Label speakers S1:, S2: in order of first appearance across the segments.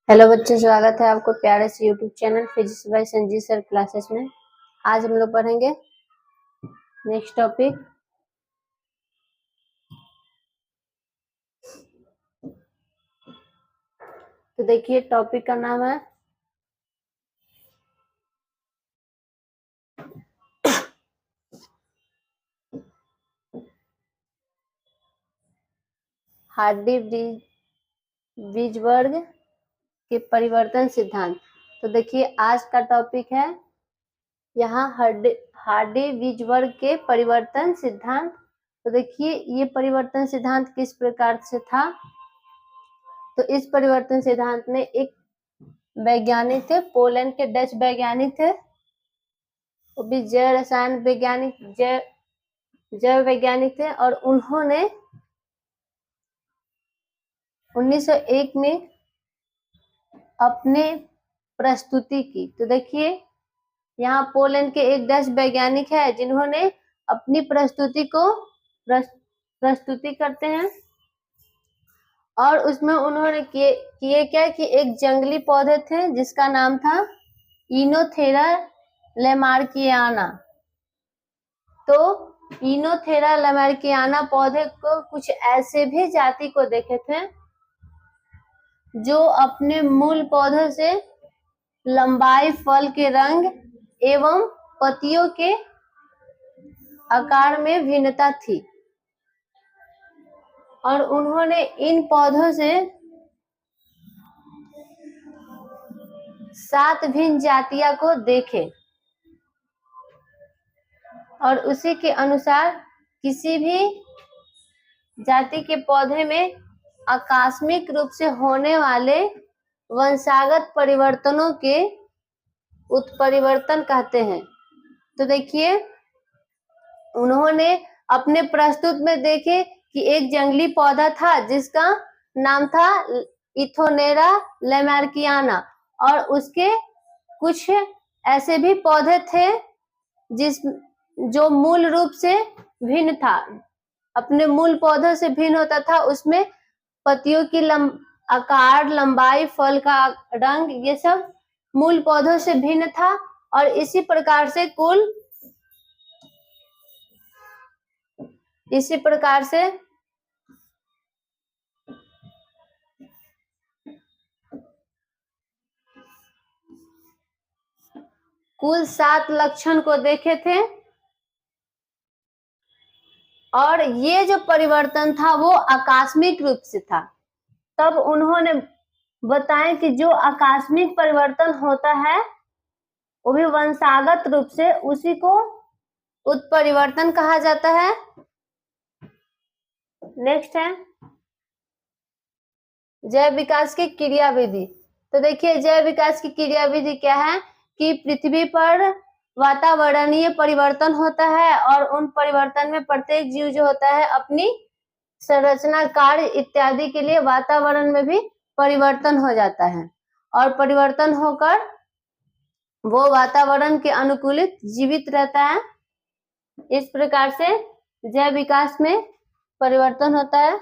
S1: Hello बच्चों, स्वागत है आपको प्यारे से YouTube channel physics bye Sanjeev sir classes में। आज हम लोग पढ़ेंगे नेक्स्ट टॉपिक। तो देखिए टॉपिक का नाम है हार्डी-वेईसबर्ग के परिवर्तन सिद्धांत। तो देखिए आज का टॉपिक है यहाँ हार्डी-वेईसबर्ग के परिवर्तन सिद्धांत। तो देखिए ये परिवर्तन सिद्धांत किस प्रकार से था। तो इस परिवर्तन सिद्धांत में एक वैज्ञानिक थे, पोलैंड के डच वैज्ञानिक थे, वो भी जैव वैज्ञानिक थे और उन्होंने 1901 में अपने प्रस्तुति की। तो देखिए यहाँ पोलैंड के एक डच वैज्ञानिक है जिन्होंने अपनी प्रस्तुति करते हैं और उसमें उन्होंने किए क्या कि एक जंगली पौधे थे जिसका नाम था इनोथेरा लैमार्कियाना। तो इनोथेरा लैमार्कियाना पौधे को कुछ ऐसे भी जाति को देखे थे जो अपने मूल पौधों से लंबाई, फल के रंग एवं पत्तियों के आकार में भिन्नता थी और उन्होंने इन पौधों से 7 भिन्न जातियों को देखे और उसी के अनुसार किसी भी जाति के पौधे में आकस्मिक रूप से होने वाले वंशागत परिवर्तनों के उत्परिवर्तन कहते हैं। तो देखिए उन्होंने अपने प्रस्तुत में देखे कि एक जंगली पौधा था जिसका नाम था इथोनेरा लैमार्कियाना और उसके कुछ ऐसे भी पौधे थे जो मूल रूप से भिन्न था, अपने मूल पौधों से भिन्न होता था। उसमें पत्तियों की आकार, लंबाई, फल का रंग ये सब मूल पौधों से भिन्न था और इसी प्रकार से कुल 7 लक्षण को देखे थे और ये जो परिवर्तन था वो आकस्मिक रूप से था। तब उन्होंने बताया कि जो आकस्मिक परिवर्तन होता है वो भी वंशागत रूप से, उसी को उत्परिवर्तन कहा जाता है। नेक्स्ट है जैव विकास की क्रियाविधि। तो देखिए जैव विकास की क्रियाविधि क्या है कि पृथ्वी पर वातावरणीय परिवर्तन होता है और उन परिवर्तन में प्रत्येक जीव जो होता है अपनी संरचना, कार्य इत्यादि के लिए वातावरण में भी परिवर्तन हो जाता है और परिवर्तन होकर वो वातावरण के अनुकूलित जीवित रहता है। इस प्रकार से जैव विकास में परिवर्तन होता है।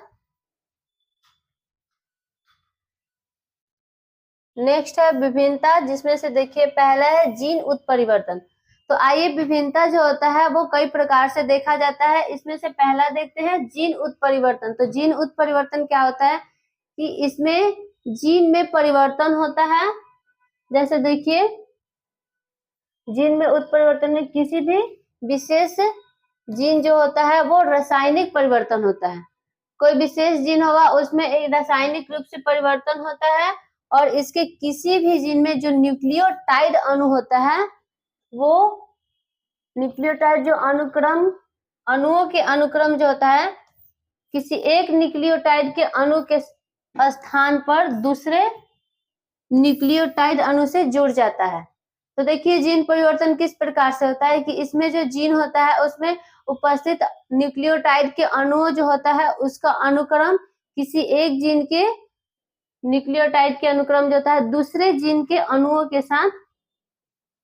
S1: नेक्स्ट है विभिन्नता, जिसमें से देखिए पहला है जीन उत्परिवर्तन। तो आइए विभिन्नता जो होता है वो कई प्रकार से देखा जाता है। इसमें से पहला देखते हैं जीन उत्परिवर्तन। तो जीन उत्परिवर्तन क्या होता है कि इसमें जीन में परिवर्तन होता है। जैसे देखिए जीन में उत्परिवर्तन में किसी भी विशेष जीन जो होता है वो रासायनिक परिवर्तन होता है। कोई विशेष जीन होगा उसमें एक रासायनिक रूप से परिवर्तन होता है और इसके किसी भी जीन में जो न्यूक्लियोटाइड अणु होता है वो न्यूक्लियोटाइड जो अणुओं के अनुक्रम जो होता है, किसी एक न्यूक्लियोटाइड के अणु के स्थान पर दूसरे न्यूक्लियोटाइड अणु से जुड़ जाता है। तो देखिए जीन परिवर्तन किस प्रकार से होता है कि इसमें जो जीन होता है उसमें उपस्थित न्यूक्लियोटाइड के अणुओं जो होता है उसका अनुक्रम किसी एक जीन के न्यूक्लियोटाइड के अनुक्रम जो होता है दूसरे जीन के अणुओं के साथ,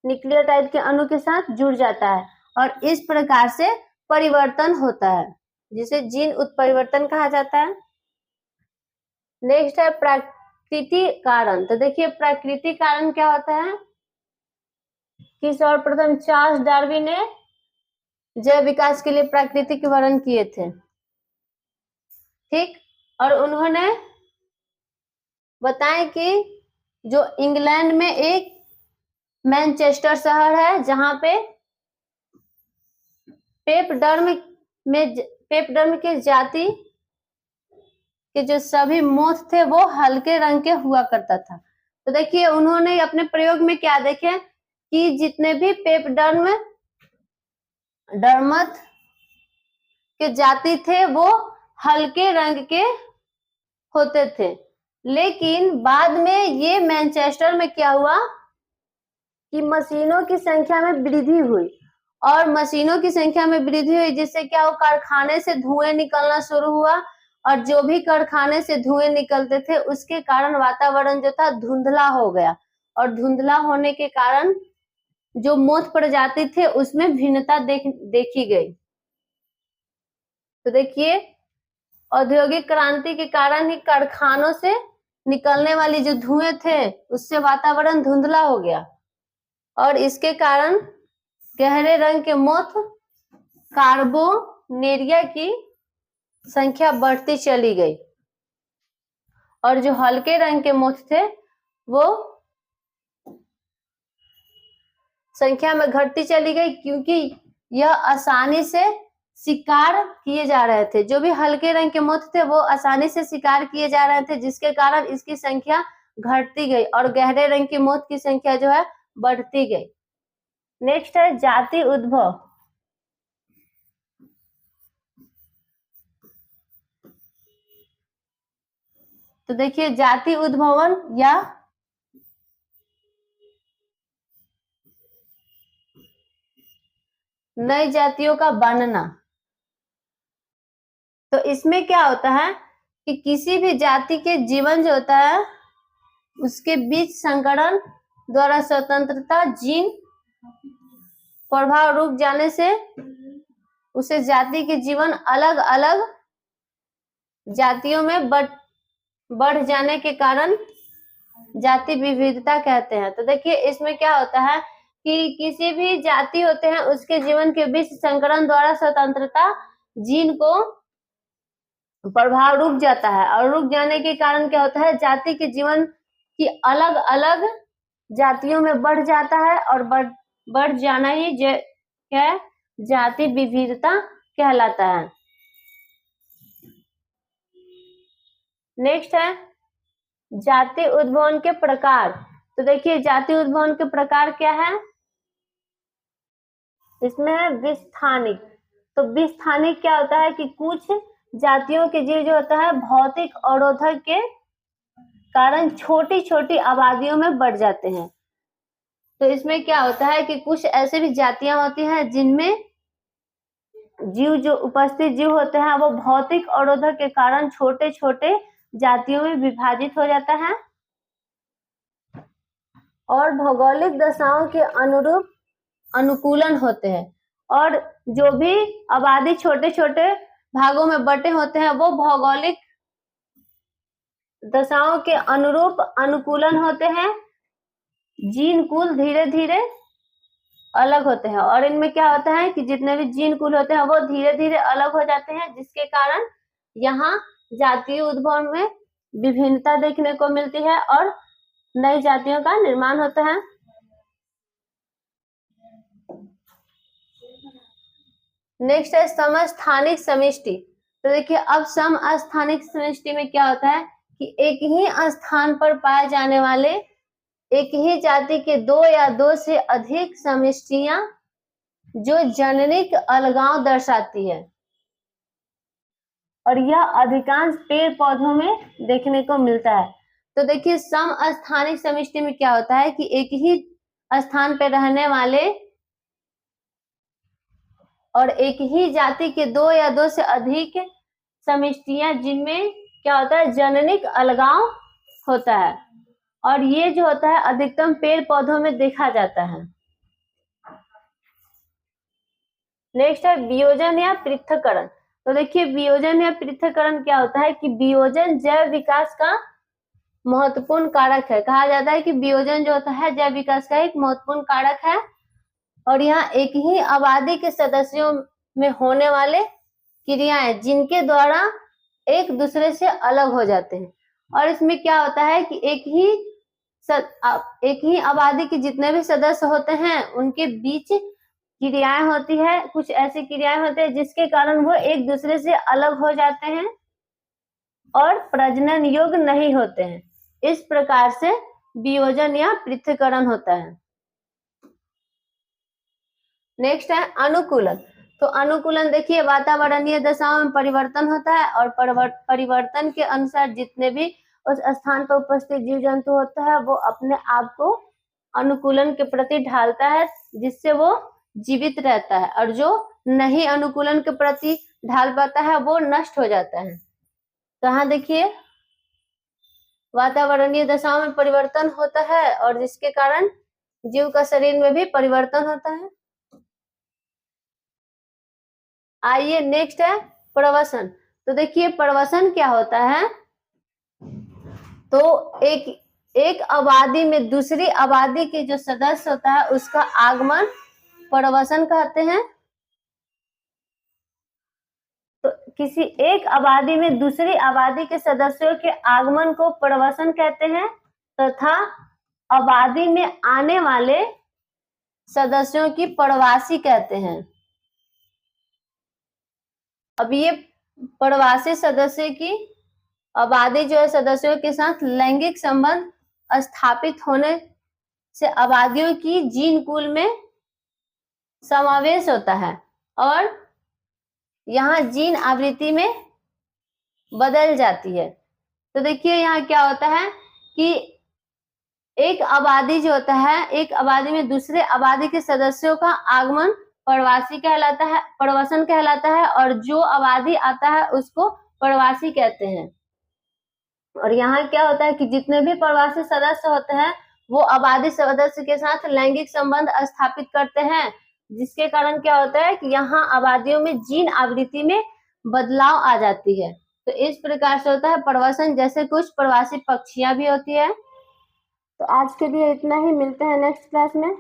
S1: न्यूक्लियोटाइड के अणु के साथ जुड़ जाता है और इस प्रकार से परिवर्तन होता है जिसे जीन उत्परिवर्तन कहा जाता है। नेक्स्ट है प्राकृतिक कारण। तो देखिए प्राकृतिक कारण क्या होता है कि सर्वप्रथम चार्ल्स डार्विन ने जैव विकास के लिए प्राकृतिक वर्णन किए थे, ठीक। और उन्होंने बताया कि जो इंग्लैंड में एक मैनचेस्टर शहर है जहां पे पेपडर्म के जाति के जो सभी मोथ थे वो हल्के रंग के हुआ करता था। तो देखिए उन्होंने अपने प्रयोग में क्या देखे कि जितने भी डर्मथ के जाति थे वो हल्के रंग के होते थे, लेकिन बाद में ये मैनचेस्टर में क्या हुआ कि मशीनों की संख्या में वृद्धि हुई, और मशीनों की संख्या में वृद्धि हुई जिससे क्या हो, कारखाने से धुएं निकलना शुरू हुआ, और जो भी कारखाने से धुएं निकलते थे उसके कारण वातावरण जो था धुंधला हो गया, और धुंधला होने के कारण जो मोथ प्रजाति थे उसमें भिन्नता देखी गई। तो देखिए औद्योगिक क्रांति के कारण ही कारखानों से निकलने वाली जो धुएं थे उससे वातावरण धुंधला हो गया, और इसके कारण गहरे रंग के मोथ कार्बोनेरिया की संख्या बढ़ती चली गई, और जो हल्के रंग के मोथ थे वो संख्या में घटती चली गई, क्योंकि यह आसानी से शिकार किए जा रहे थे। जो भी हल्के रंग के मोथ थे वो आसानी से शिकार किए जा रहे थे, जिसके कारण इसकी संख्या घटती गई और गहरे रंग की मोथ की संख्या जो है बढ़ती गई। नेक्स्ट है जाति उद्भव। तो देखिए जाति उद्भवन या नई जातियों का बनना। तो इसमें क्या होता है कि किसी भी जाति के जीवन जो होता है उसके बीच संकरण द्वारा स्वतंत्रता जीन प्रभाव रुक जाने से उसे जाति के जीवन अलग अलग जातियों में बढ़ जाने के कारण जाति विविधता कहते हैं। तो देखिए इसमें क्या होता है कि किसी भी जाति होते हैं उसके जीवन के बीच संकरण द्वारा स्वतंत्रता जीन को प्रभाव रुक जाता है, और रुक जाने के कारण क्या होता है जाति के जीवन की अलग अलग जातियों में बढ़ जाता है, और बढ़ जाना ही क्या जाति विविधता कहलाता है। नेक्स्ट है जाति उद्भवन के प्रकार। तो देखिए जाति उद्भवन के प्रकार क्या है, इसमें है विस्थानिक। तो विस्थानिक क्या होता है कि कुछ जातियों के जीव जो होता है भौतिक अवरोधक के कारण छोटी छोटी आबादियों में बढ़ जाते हैं। तो इसमें क्या होता है कि कुछ ऐसे भी जातियां होती हैं जिनमें जीव जो उपस्थित जीव होते हैं वो भौतिक अवरोधक के कारण छोटे छोटे जातियों में विभाजित हो जाता है, और भौगोलिक दशाओं के अनुरूप अनुकूलन होते हैं, और जो भी आबादी छोटे छोटे भागों में बटे होते हैं वो भौगोलिक दशाओं के अनुरूप अनुकूलन होते हैं। जीन कुल धीरे धीरे अलग होते हैं, और इनमें क्या होता है कि जितने भी जीन कुल होते हैं वो धीरे धीरे अलग हो जाते हैं, जिसके कारण यहाँ जातीय उद्भव में विभिन्नता देखने को मिलती है और नई जातियों का निर्माण होता है। नेक्स्ट है समस्थानिक समष्टि। तो देखिए अब समस्थानिक समष्टि में क्या होता है कि एक ही स्थान पर पाए जाने वाले एक ही जाति के दो या दो से अधिक समष्टियां जो जननिक अलगाव दर्शाती है, और यह अधिकांश पेड़ पौधों में देखने को मिलता है। तो देखिए समस्थानिक समष्टि में क्या होता है कि एक ही स्थान पर रहने वाले और एक ही जाति के दो या दो से अधिक समष्टियां जिनमें क्या होता है जननिक अलगाव होता है, और ये जो होता है अधिकतम पेड़ पौधों में देखा जाता है। नेक्स्ट है वियोजन या पृथक्करण। तो देखिए वियोजन या पृथक्करण क्या होता है कि वियोजन जैव विकास का महत्वपूर्ण कारक है। कहा जाता है कि वियोजन जो होता है जैव विकास का एक महत्वपूर्ण कारक है और यहाँ एक ही आबादी के सदस्यों में होने वाले क्रियाएं जिनके द्वारा एक दूसरे से अलग हो जाते हैं। और इसमें क्या होता है कि एक ही आबादी के जितने भी सदस्य होते हैं उनके बीच क्रियाएं होती है, कुछ ऐसी क्रियाएं होती है जिसके कारण वो एक दूसरे से अलग हो जाते हैं और प्रजनन योग्य नहीं होते हैं। इस प्रकार से वियोजन या पृथक्करण होता है। नेक्स्ट है अनुकूलन। तो अनुकूलन देखिए वातावरणीय दशाओं में परिवर्तन होता है और परिवर्तन के अनुसार जितने भी उस स्थान पर उपस्थित जीव जंतु होता है वो अपने आप को अनुकूलन के प्रति ढालता है जिससे वो जीवित रहता है और जो नहीं अनुकूलन के प्रति ढाल पाता है वो नष्ट हो जाता है। तो यहाँ देखिए वातावरणीय दशाओं में परिवर्तन होता है और जिसके कारण जीव का शरीर में भी परिवर्तन होता है। आइए नेक्स्ट है प्रवसन। तो देखिए प्रवसन क्या होता है, तो एक आबादी में दूसरी आबादी के जो सदस्य होता है उसका आगमन प्रवसन कहते हैं। तो किसी एक आबादी में दूसरी आबादी के सदस्यों के आगमन को प्रवसन कहते हैं तथा आबादी में आने वाले सदस्यों की प्रवासी कहते हैं। अब ये प्रवासी सदस्य की आबादी जो है सदस्यों के साथ लैंगिक संबंध स्थापित होने से आबादियों की जीन कुल में समावेश होता है और यहाँ जीन आवृत्ति में बदल जाती है। तो देखिए यहाँ क्या होता है कि एक आबादी जो होता है, एक आबादी में दूसरे आबादी के सदस्यों का आगमन प्रवासी कहलाता है, प्रवसन कहलाता है और जो आबादी आता है उसको प्रवासी कहते हैं। और यहाँ क्या होता है कि जितने भी प्रवासी सदस्य होते हैं वो आबादी सदस्य के साथ लैंगिक संबंध स्थापित करते हैं जिसके कारण क्या होता है कि यहाँ आबादियों में जीन आवृत्ति में बदलाव आ जाती है। तो इस प्रकार से होता है प्रवसन। जैसे कुछ प्रवासी पक्षियां भी होती है। तो आज के लिए इतना ही, मिलते हैं नेक्स्ट क्लास में।